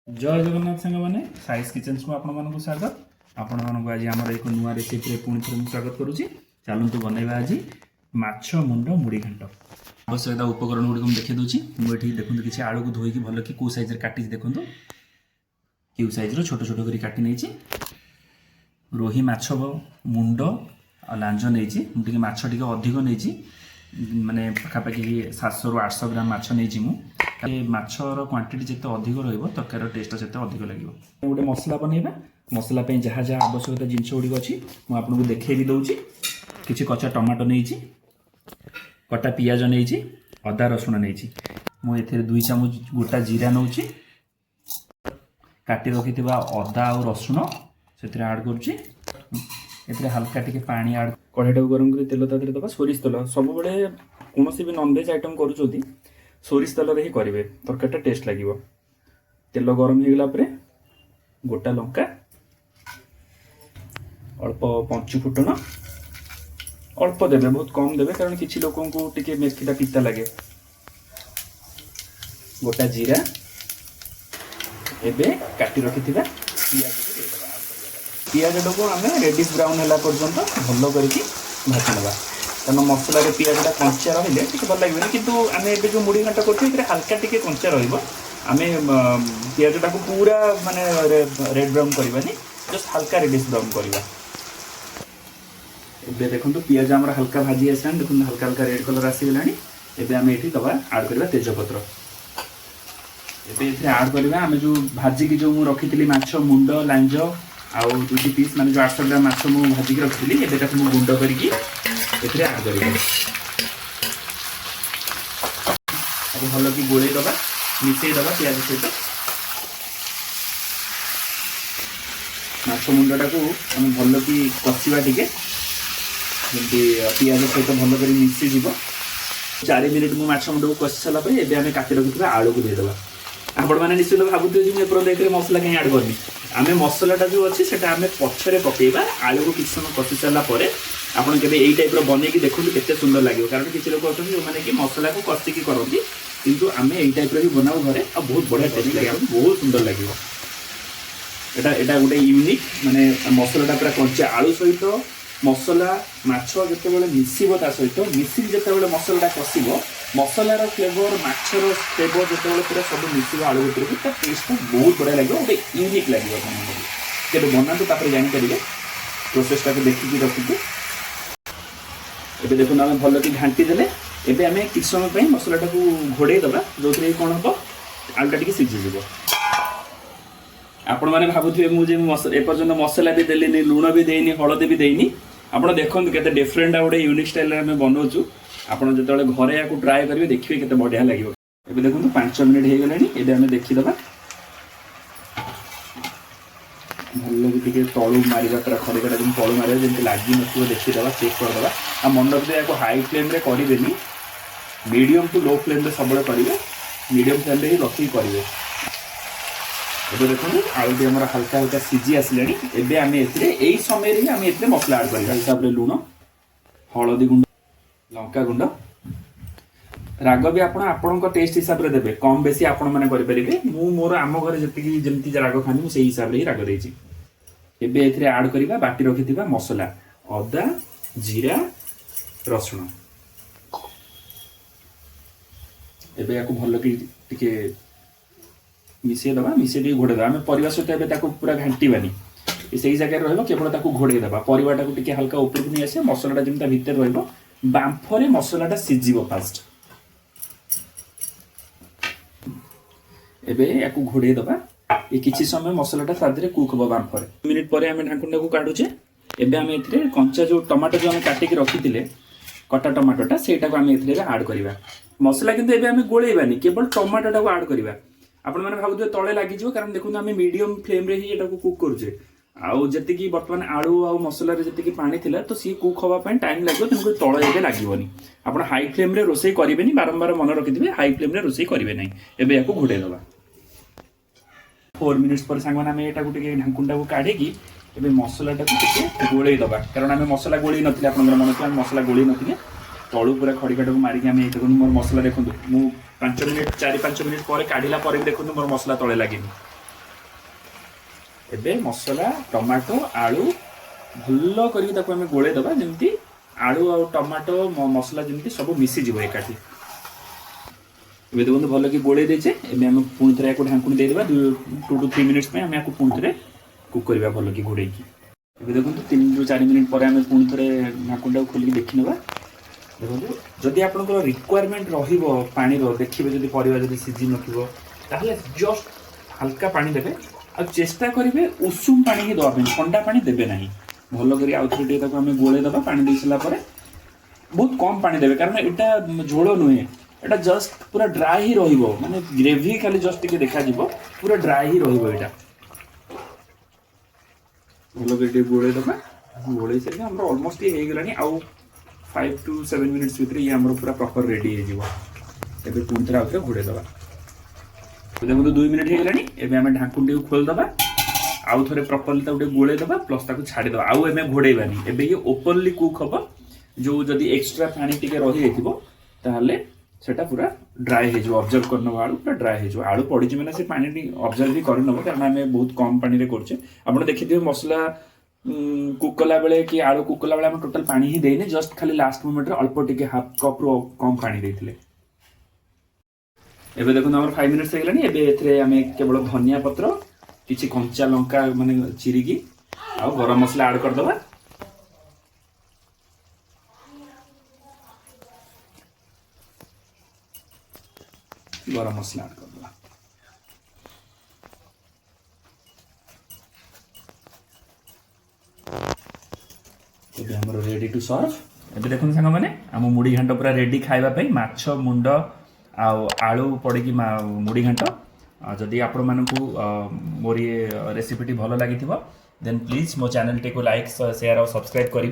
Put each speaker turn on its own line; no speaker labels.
जय जगन्नाथ सांग मैंने साइज किचन्स को आपण स्वागत। आपण आज आम एक नुआ रेसिपी पुणी थे स्वागत करुच्ची। चलतु बनवा आज माछ मुंड मुड़ी घाट। आवश्यकता उपकरण गुड़िक मुझे देखी दूसरी मुझे देखते किसी आलू को धोईकी भल कि कौ सैज काटी देखूँ क्यू सैज्र छोट छोट कर काटी नहीं रोही माछ मुंड आ लांज नहीं माछ टे अधिक नहीं माने पाखापाखि 700 ରୁ 800 ग्राम माछ नहीं माछर क्वांटिटी जिते अधिक ररकार टेस्ट से अधिक लगे। गोटे मसला बनइबा मसला जहाँ जहाँ आवश्यकता जिनस गुड़िक अच्छी मुझे देखे भी दूसरी किसी कच्चा टमाटो नहीं कटा पियाज नहीं अदा रसुण नहीं मुझे 2 चामच गोटा जीरा नौ काटी रखि अदा और रसुण से ऐड कर हल्का टिके पानी आड कढ़ाईटा गरम कर तेल तादेह दबा सोरिष तेल सब बड़े कौन भी नॉनवेज आइटम करुँच सोरिष तेल ही करेंगे तरकारीटा टेस्ट लगे। तेल गरम हो गला गोटा लंका अल्प पंचु फुटण अल्प देवे बहुत कम देवे कारण किसी लोक टे मेथीटा पिता लगे। गोटा जीरा एबे काटी रखि पियाज को आम रेडिश ब्राउन है पर्यंत भल करके भाजी ना कारण मसला पियाजा कंचा रही भल लगे कि आम ए जो मुड़ी घाट कर हल्का टी कंचा रही पियाजा को पूरा माने रेड ब्राउन करवानी जस्ट हल्का रेडिश ब्राउन करवा। देखो पियाज आम हल्का भाजी आसान देखो हल्का हल्का रेड कलर आसीगला आम ये दबा आड करवा तेजपत्र आड करवा आम जो भाजिकी जो रखी माछ मुंड लांज आउ 2 पीस माने जो 800 ग्राम माछ मु भाजिक रखी एबेटा मु गुंड करके आड कर भल कि गोले दबा मिसई दबा पियाज सहित माछ मुंडटा को आम भल कि कषा टिके जमी पियाज सहित भल कर मिसी जीव 4 मिनिट मु माछ मुंड को कषि सारापर एबे आम काटी रखि आलू को देदेबा। आपण मैंने निश्चित भावुए मसला कहीं आड करनी आम मसलाटा जो अच्छी से पछरे पकेबा आलू को किसी समय कषि सारापर आपड़ के यही टाइप बनई देखो के सुंदर लगे कारण किसी लोग अच्छा जो मैंने कि मसला को कषिकी करती किंतु आम यही टाइप भी बनाऊ घरे आ बहुत बढ़िया टेस्ट लगे बहुत सुंदर लगे। एटा गोटे यूनिक माने मसलाटा पूरा कंचा आलू सहित मसला माछ जिते मिसब ता सहित मिसिक जिते मसलाटा कषिब मसलार फ्लेवर माछर फ्लेवर जिते पूरा सब मिसिब आलू भर टेस्ट बहुत बढ़िया लगे गोटे यूनिक लगे। केवे बनातु जानीपर प्रोसेसटा को देखिकी रखिए देखो आम भल कि घाटी देले एबे आम किस समय मसलाटा को घोड़े दबा जो कौन हम आलूटा टी सीझीज। आपण मैंने भावुए मुझे एपर्यंत मसला भी देनी लुण भी देनी हलदी भी देनी आपड़ देखो के डिफरेंट गोटे यूनिक स्टाइल आम बनाऊँ आपड़ जो घरे या ट्राए करेंगे देखिए केते बढ़िया लगे। एबे देखो 5 मिनिट हो गलानी एबे आम देखीदबा भल कि तलू मारिबा पूरा खड़ीटा जमी तलू मारे जमी लगी नथिबो देखीदबा चेक करदबा आ मन रखिए या हाई फ्लेम रे करेनि मीडियम टू लो फ्लेम रे सब करेंगे मीडियम फ्लेम रे ही रखी करेंगे। ये देखो आलूटी आम हल्का हल्का सीझी आसले एबे आम यही समय आम ए मसला आड कर हिसाब से लुण हलदी गुंड लंका गुंड राग भी आपण टेस्ट हिसाब से देवे कम बेसी आपण मैंने करेंगे मु मोर आम घर जी जमी राग खानी मुझे हिसाब से ही राग देती एबे ए आड करवा बाटी रखि मसला अदा जीरा रसुण एबे या भल कि मिसई दबा मिसई घोड़े दबा आम परिवा सहित पूरा घाटीबानी से जगह रेवल घोड़े दबा परिवाटा को टिके हल्का ऊपर को नहीं आसे मसलाटा जमी भितर बांफरे मसलाटा सीझिब फास्ट एबे या घोड़े दबा ये किसी समय मसलाटा साधे कुक हम बांफरे मिनिट पर आम ढाकुटा को काढ़ुचे एबे आम ए कंचा जो टमाटो जो आम काटिक रखी कटा टमाटोटा से आड करवा मसला किंतु एबे आम गोलेबानी केवल टमाटोटा को आड करवा। आपण मैंने भावुए तले लगे कारण देखो आम मीडियम फ्लेम रे ही कुक करुचे आउ जी बर्तमान आलू आ मसला जी पानी थिला तो सी कुक होगा टाइम लगे तेणुक तल एबे लगभग आप हाई फ्लेम रे रोसई करेंगे बारंबार मन रखिथे हाई फ्लेम रे रोसई करेंगे ना एबे या घोड़े दबा 4 मिनिट्स पर सांग आम ये ढाकुटा को काढ़ी मसलाटा को गोले दबा कारण आम मसला गोली ना मन थी मसला गोली ना तलू पूरा खड़ीकाट को मारिक आम देखो मोर मसला देखो मु 5 मिनिट 4-5 मिनिट पर काढ़ला देखो मोर मसला तले लगे एबे मसला टमाटो आलू भल करके ताको आमे गोळे दबा जेमती आलू और टमाटो मसला जेमती सब मिसी जीव एकाठी एबे देखो भल कि गोळे देचे एबे आमे पुणी थरे को ढांकुनी दे देबा 2 to 3 मिनिट्स में आमे आको पुणी थरे कुक करबा भल कि घोड़े की एबे देखो 3 ରୁ 4 मिनिट पर आमे पुणी थरे ढांकुनटा खोली देखि नेबा देखो जदि आपनकर रिक्वायरमेंट रहिबो पानी रो देखिबे जदि परिबा जदि सिझी नथिबो ताहले जस्ट हल्का पानी देबे आ चेष्टा करिवे उषुम पानी ही दवा ठंडा पानी देबे नहीं भल करी आउथरे ताको आमे गोळे दबा पानी देसला परे बहुत कम पानी देबे कारण एटा झोल नुहे एटा जस्ट पूरा ड्राई ही रहिबो माने ग्रेवी खाली जस्ट टिके देखा जिवो पूरा ड्राई ही रहिबो एटा भल करी गोळे दबा गोळे से हमरो ऑलमोस्ट हे गेलानी आउ 5 to 7 मिनिट्स भीतर ये हमरो पूरा प्रॉपर रेडी हे जिवो एबे पुणी थरा आउथरे घोड़े दबा तो देखो 2 मिनिट हे गेलानी एबे हमें ढांकुंडी को खोल दबा आउ थरे प्रॉपर्ली ताको गोळे दबा प्लस ताको छाडी दबा आउ एमे घोड़ेबानी एबे ये ओपनली कुक हबो जो जदी एक्स्ट्रा पानी टिके रही हेतिबो ताहले सेटा पूरा ड्राई हे जो ऑब्जर्व करनो आलू पूरा ड्राई हे जो आलू पड़ी जे माने से पानी ऑब्जर्व भी करनो कारण हमें बहुत कम पानी रे करछे आपण देखिथिबे मसला कुक कला बेले कि आलू कुक कला बेले हम टोटल पानी ही देने जस्ट खाली लास्ट मोमेंट रे अल्प टिके हाफ कप रो कम पानी देथिले एबे देखो हमर 5 मिनिट्स हे गेलानी एबे एथरे हमें केवल धनिया पत्र किछि कंचा लंका माने चिरिगी आ गरम मसला ऐड कर दबा गरम मसला ऐड कर दबा एबे हमर रेडी टू सर्व एबे देखुन संग माने हम मुड़ी घंटा पूरा रेडी खाइबा पई माछ मुंड आ आलू पड़ी कि मुड़ी घंटा जदि आपण मानकू मोर ये रेसिपीटी भल लगी देन प्लीज मो चैनल टे को लाइक शेयर और सब्सक्राइब करिवे।